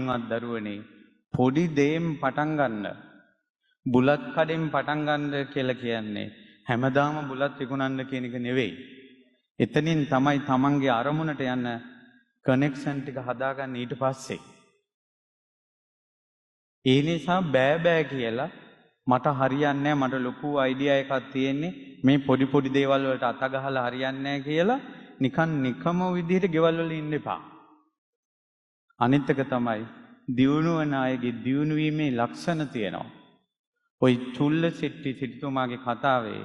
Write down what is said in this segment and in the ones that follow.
පින්වත් දරුවනේ පොඩි දෙයෙන් පටන් ගන්න. බුලත් කඩෙන් පටන් ගන්න කියලා කියන්නේ හැමදාම බුලත් විකුණන්න කියන එක නෙවෙයි. එතනින් තමයි තමන්ගේ අරමුණට යන කනෙක්ෂන් ටික හදාගන්න ඊට පස්සේ. ඒ නිසා බෑ කියලා මට හරියන්නේ නැහැ, මට ලොකු අයිඩියා එකක් තියෙන්නේ මේ පොඩි පොඩි දේවල් වලට අත ගහලා හරියන්නේ නැහැ කියලා නිකම්ම විදිහට ගෙවල් වල ඉන්න එපා. අනිත් එක තමයි දියුණු වන අයගේ දියුණු වීමේ ලක්ෂණ තියෙනවා. ওই චුල්ල සිට්ටිතුමාගේ කතාවේ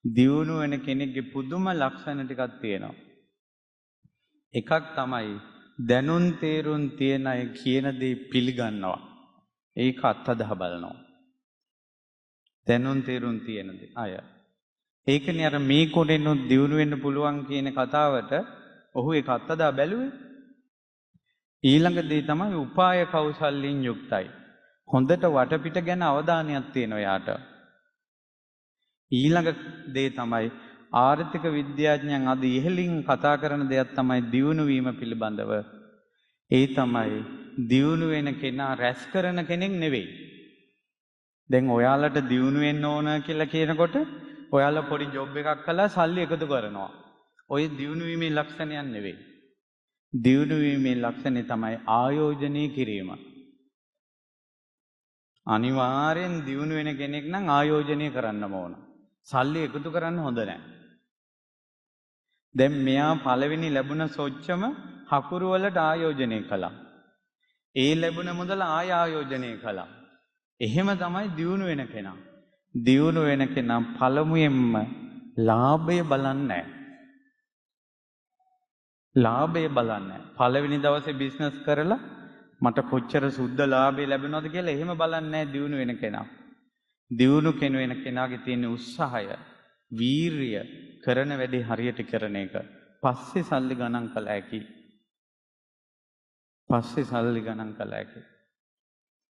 දියුණු වෙන කෙනෙක්ගේ පුදුම ලක්ෂණ ටිකක් තියෙනවා. එකක් තමයි දැනුම් තේරුම් තියන අය කියන දේ පිළිගන්නවා. ඒක අත්අදහ බලනවා. දැනුම් තේරුම් තියෙන අය. ඒකනේ අර මේ කොටෙන්නොත් දියුණු වෙන්න පුළුවන් කියන කතාවට ඔහු ඒක අත්අදහ බැලුවේ. ඊළඟ දේ තමයි උපාය කෞශල්‍යයෙන් යුක්තයි. හොඳට වටපිට ගැන අවධානයක් තියෙනවා යාට. ඊළඟ දේ තමයි ආර්ථික විද්‍යාඥයන් අද ඉහළින් කතා කරන දෙයක් තමයි දියුණු වීම පිළිබඳව. ඒ තමයි දියුණු වෙන කෙනා රැස් කරන කෙනෙක් නෙවෙයි. දැන් ඔයාලට දියුණු වෙන්න ඕන කියලා කියනකොට ඔයාලා පොඩි ජොබ් එකක් කළා සල්ලි එකතු කරනවා. ඔය දියුණු වීමේ ලක්ෂණයක් නෙවෙයි. දියුණු වීමේ ලක්ෂණය තමයි ආයෝජනය කිරීම. අනිවාර්යෙන් දියුණු වෙන කෙනෙක් නම් ආයෝජනය කරන්න ඕන. සල්ලි එකතු කරන්න හොඳ නැහැ. දැන් මෙයා පළවෙනි ලැබුණ සොච්චම හකුරු වලට ආයෝජනය කළා. ඒ ලැබුණ මුදල ආයෝජනය කළා. එහෙම තමයි දියුණු වෙන කෙනා. දියුණු වෙන කෙනා පළමුවෙන්ම ලාභය බලන්නේ නැහැ. ලාභය බලන්නේ. පළවෙනි දවසේ බිස්නස් කරලා මට කොච්චර සුද්ධ ලාභය ලැබෙනවද කියලා එහෙම බලන්නේ නැහැ දියුණු වෙන කෙනා. දියුණු වෙන කෙනාගේ තියෙන උත්සාහය, වීරිය, කරන වැඩේ හරියට කරන එක. පස්සේ සල්ලි ගණන් කළ හැකි.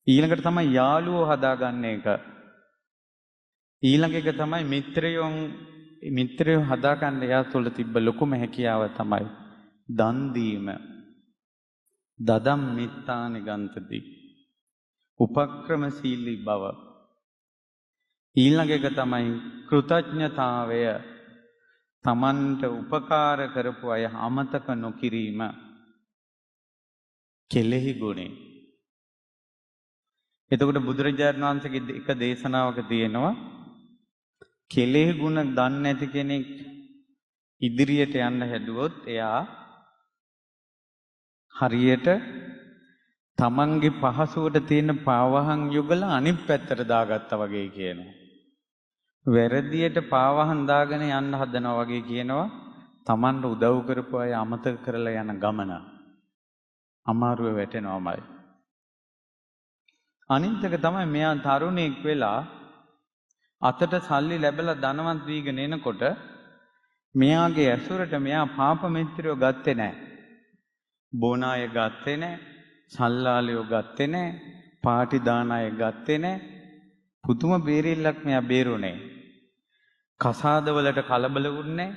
ඊළඟට තමයි යාළුවෝ හදාගන්න එක. ඊළඟ එක තමයි මිත්‍රයෝ හදාගන්න යා තුළ තිබ්බ ලොකුම හැකියාව තමයි දන් දීම. දදම් මිත්තානි ගන්තති. උපක්‍රමශීලී බව. ඊළඟ එක තමයි කෘතඥතාවය. තමන්ට උපකාර කරපු අය අමතක නොකිරීම. කෙලෙහි ගුණේ. එතකොට බුදුරජාණන් වහන්සේගේ එක දේශනාවක තියෙනවා කෙලෙහි ගුණ දන්නේ නැති කෙනෙක් ඉදිරියට යන්න හැදුවොත් එයා හරියට තමන්ගේ පහසුවට තියෙන පාවහන් යුගල අනිත් පැත්තට දාගත්තා වගේ කියනවා. වැරදියට පාවහන් දාගෙන යන්න හදනවා වගේ කියනවා. තමන්ට උදව් කරපු අය අමතක කරලා යන ගමන අමාරුව වැටෙනවාමයි. අනිත් එක තමයි මෙයා තරුණයෙක් වෙලා අතට සල්ලි ලැබලා ධනවත් වීගෙන එනකොට මෙයාගේ ඇසුරට මෙයා පාප මිත්‍රයෝ ගත්තේ නැහැ. බොන අය ගත්තේ නැහැ. සල්ලාලියෝ ගත්තේ නැහැ. පාටි දාන අය ගත්තේ නැහැ. පුදුම බේරිල්ලක් මෙයා බේරුනේ. කසාද වලට කලබල වුණේ.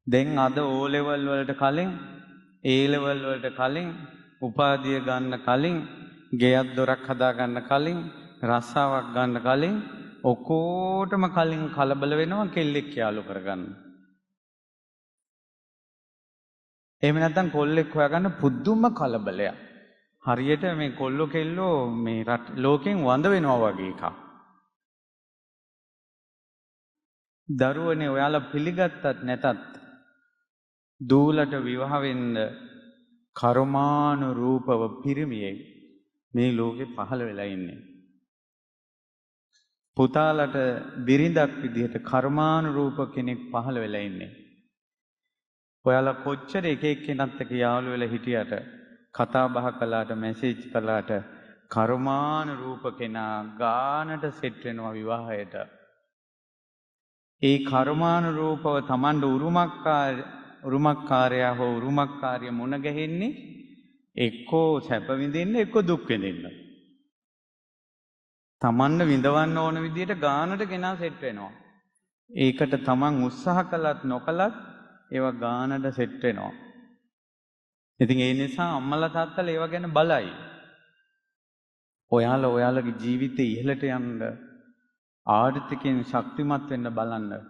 දැන් අද O level වලට කලින් A level වලට කලින් උපාධිය ගන්න කලින් ගෙයක් දොරක් හදා ගන්න කලින් රස්සාවක් ගන්න කලින් ඔකෝටම කලින් කලබල වෙනවා කෙල්ලෙක් යාළු කරගන්න. එහෙම නැත්නම් කොල්ලෙක් හොයාගන්න පුදුම කලබලයක්. හරියට මේ කොල්ලෝ කෙල්ලෝ මේ ලෝකෙන් වඳ වෙනවා වගේ එකක්. දරුවනේ ඔයාලා පිළිගත්තත් නැතත් දූලට විවාහ වෙන්න කර්මානුරූපව පිරිමියෙක් මේ ලෝකේ පහළ වෙලා ඉන්නේ. පුතාලට බිරිඳක් විදිහට කර්මානුරූප කෙනෙක් පහළ වෙලා ඉන්නේ. ඔයාලා කොච්චර එක එක්කෙනත් එක්ක යාළු වෙලා හිටියට කතා බහ කළාට මැසේජ් කළාට කර්මානුරූප කෙනා ගානට සෙට් වෙනවා විවාහයට. ඒ කර්මානුරූපව Tamanda උරුමකාරයා හෝ උරුමකාරිය මුණ ගැහෙන්නේ එක්කෝ සැප විඳින්න එක්කෝ දුක් විඳින්න. Tamanda විඳවන්න ඕන විදිහට ගානට කෙනා සෙට් වෙනවා. ඒකට Taman උත්සාහ කළත් නොකළත් ඒවා ගානට සෙට් වෙනවා. ඉතින් ඒ නිසා අම්මලා තාත්තලා ඒව ගැන බලයි. ඔයාලගේ ජීවිතේ ඉහළට යන්න ආර්ථිකයෙන් ශක්තිමත් වෙන්න බලන්න.